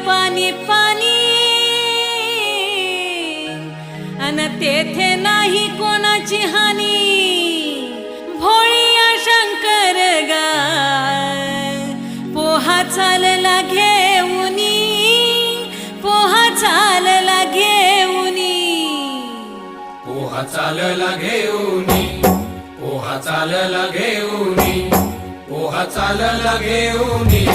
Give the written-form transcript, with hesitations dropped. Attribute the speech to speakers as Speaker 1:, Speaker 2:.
Speaker 1: पाणी पाणी अन तेथे नाही कोणाची हानी भोळिया शंकर गाय पोहा चालला घेऊनी पोहा चालला घेऊनी
Speaker 2: पोहा चालला घेऊनी पोहा चालला घेऊनी पोहा चालला घेऊनी